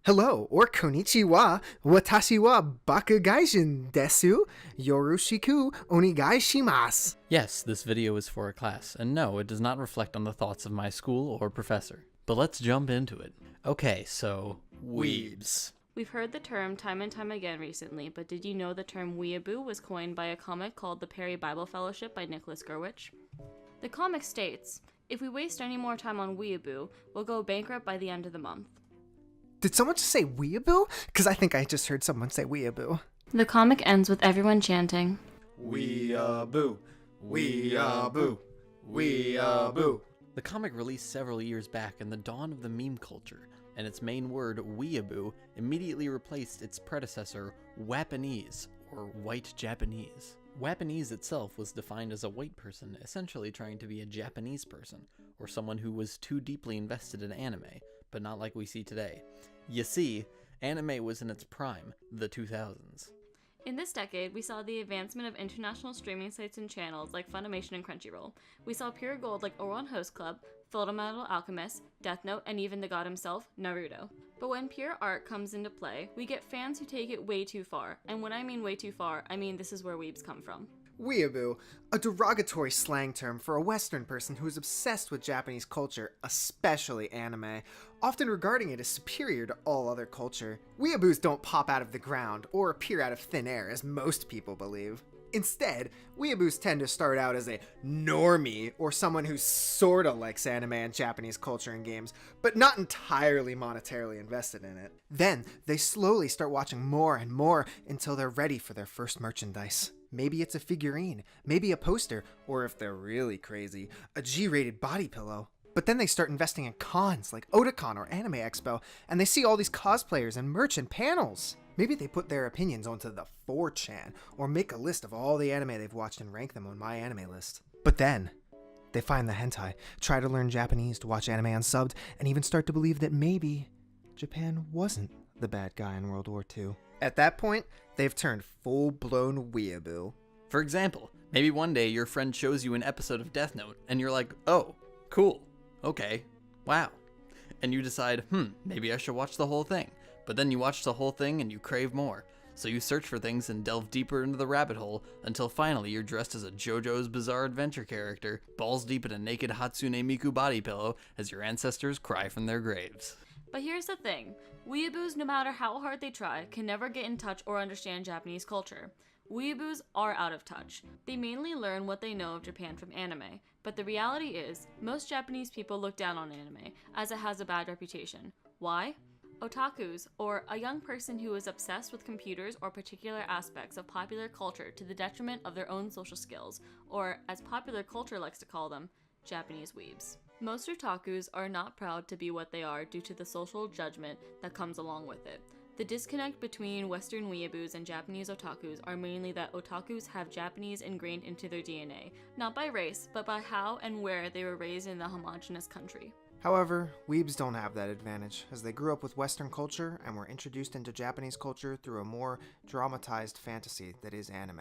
Hello, or konnichiwa, watashi wa bakugaijin desu, yoroshiku onegaishimasu. Yes, this video is for a class, and no, it does not reflect on the thoughts of my school or professor. But let's jump into it. Okay, so, weebs. We've heard the term time and time again recently, but did you know the term weeaboo was coined by a comic called The Perry Bible Fellowship by Nicholas Gurwitch? The comic states, if we waste any more time on weeaboo, we'll go bankrupt by the end of the month. Did someone just say weeaboo? Because I think I just heard someone say weeaboo. The comic ends with everyone chanting, Weeaboo, weeaboo, weeaboo. The comic released several years back in the dawn of the meme culture, and its main word, weeaboo, immediately replaced its predecessor, Wapanese, or white Japanese. Wapanese itself was defined as a white person essentially trying to be a Japanese person, or someone who was too deeply invested in anime, but not like we see today. You see, anime was in its prime, the 2000s. In this decade, we saw the advancement of international streaming sites and channels like Funimation and Crunchyroll. We saw pure gold like Ouran Host Club, Fullmetal Alchemist, Death Note, and even the god himself, Naruto. But when pure art comes into play, we get fans who take it way too far. And when I mean way too far, I mean this is where weebs come from. Weeaboo, a derogatory slang term for a Western person who is obsessed with Japanese culture, especially anime, often regarding it as superior to all other culture. Weeaboos don't pop out of the ground or appear out of thin air, as most people believe. Instead, weeaboos tend to start out as a normie, or someone who sorta likes anime and Japanese culture and games, but not entirely monetarily invested in it. Then, they slowly start watching more and more until they're ready for their first merchandise. Maybe it's a figurine, maybe a poster, or if they're really crazy, a G-rated body pillow. But then they start investing in cons like Otakon or Anime Expo, and they see all these cosplayers and merch and panels. Maybe they put their opinions onto the 4chan, or make a list of all the anime they've watched and rank them on My Anime List. But then, they find the hentai, try to learn Japanese to watch anime unsubbed, and even start to believe that maybe Japan wasn't the bad guy in World War II. At that point, they've turned full-blown weeaboo. For example, maybe one day your friend shows you an episode of Death Note, and you're like, oh, cool, okay, wow. And you decide, maybe I should watch the whole thing. But then you watch the whole thing and you crave more. So you search for things and delve deeper into the rabbit hole until finally you're dressed as a JoJo's Bizarre Adventure character, balls deep in a naked Hatsune Miku body pillow as your ancestors cry from their graves. But here's the thing, weeaboos, no matter how hard they try, can never get in touch or understand Japanese culture. Weeaboos are out of touch. They mainly learn what they know of Japan from anime, but the reality is, most Japanese people look down on anime, as it has a bad reputation. Why? Otakus, or a young person who is obsessed with computers or particular aspects of popular culture to the detriment of their own social skills, or, as popular culture likes to call them, Japanese weebs. Most otakus are not proud to be what they are due to the social judgment that comes along with it. The disconnect between Western weeaboos and Japanese otakus are mainly that otakus have Japanese ingrained into their DNA, not by race, but by how and where they were raised in the homogenous country. However, weebs don't have that advantage, as they grew up with Western culture and were introduced into Japanese culture through a more dramatized fantasy that is anime.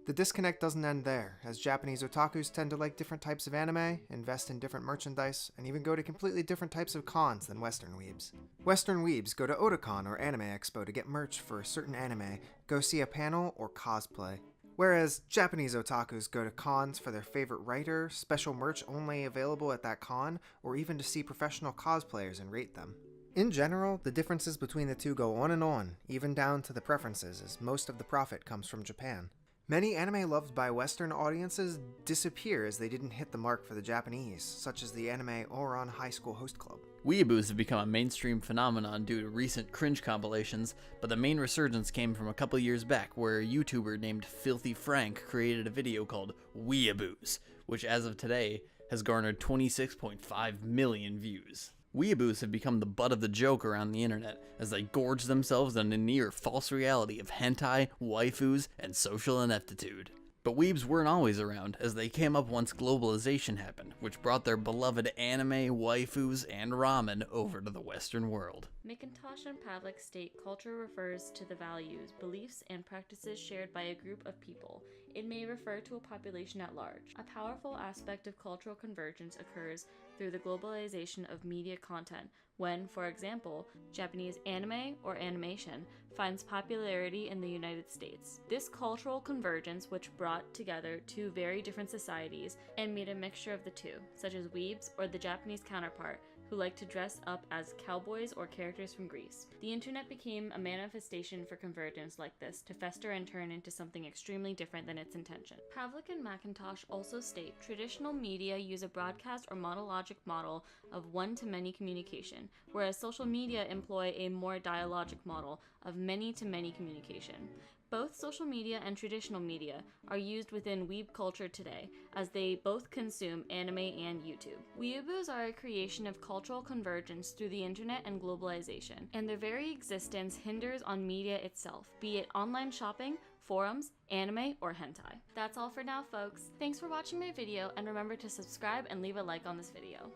The disconnect doesn't end there, as Japanese otakus tend to like different types of anime, invest in different merchandise, and even go to completely different types of cons than Western weebs. Western weebs go to Otakon or Anime Expo to get merch for a certain anime, go see a panel, or cosplay. Whereas Japanese otakus go to cons for their favorite writer, special merch only available at that con, or even to see professional cosplayers and rate them. In general, the differences between the two go on, even down to the preferences, as most of the profit comes from Japan. Many anime loved by Western audiences disappear as they didn't hit the mark for the Japanese, such as the anime Ouran High School Host Club. Weeaboos have become a mainstream phenomenon due to recent cringe compilations, but the main resurgence came from a couple years back where a YouTuber named Filthy Frank created a video called Weeaboos, which as of today has garnered 26.5 million views. Weeaboos have become the butt of the joke around the internet as they gorge themselves on a near false reality of hentai, waifus, and social ineptitude. But weebs weren't always around, as they came up once globalization happened, which brought their beloved anime, waifus, and ramen over to the Western world. McIntosh and Pavlik state culture refers to the values, beliefs, and practices shared by a group of people. It may refer to a population at large. A powerful aspect of cultural convergence occurs through the globalization of media content when, for example, Japanese anime or animation finds popularity in the United States. This cultural convergence, which brought together two very different societies and made a mixture of the two, such as weebs or the Japanese counterpart, who like to dress up as cowboys or characters from Greece. The internet became a manifestation for convergence like this to fester and turn into something extremely different than its intention. Pavlik and McIntosh also state traditional media use a broadcast or monologic model of one-to-many communication, whereas social media employ a more dialogic model of many-to-many communication. Both social media and traditional media are used within weeb culture today, as they both consume anime and YouTube. Weeaboos are a creation of cultural convergence through the internet and globalization, and their very existence hinders on media itself, be it online shopping, forums, anime, or hentai. That's all for now, folks. Thanks for watching my video, and remember to subscribe and leave a like on this video.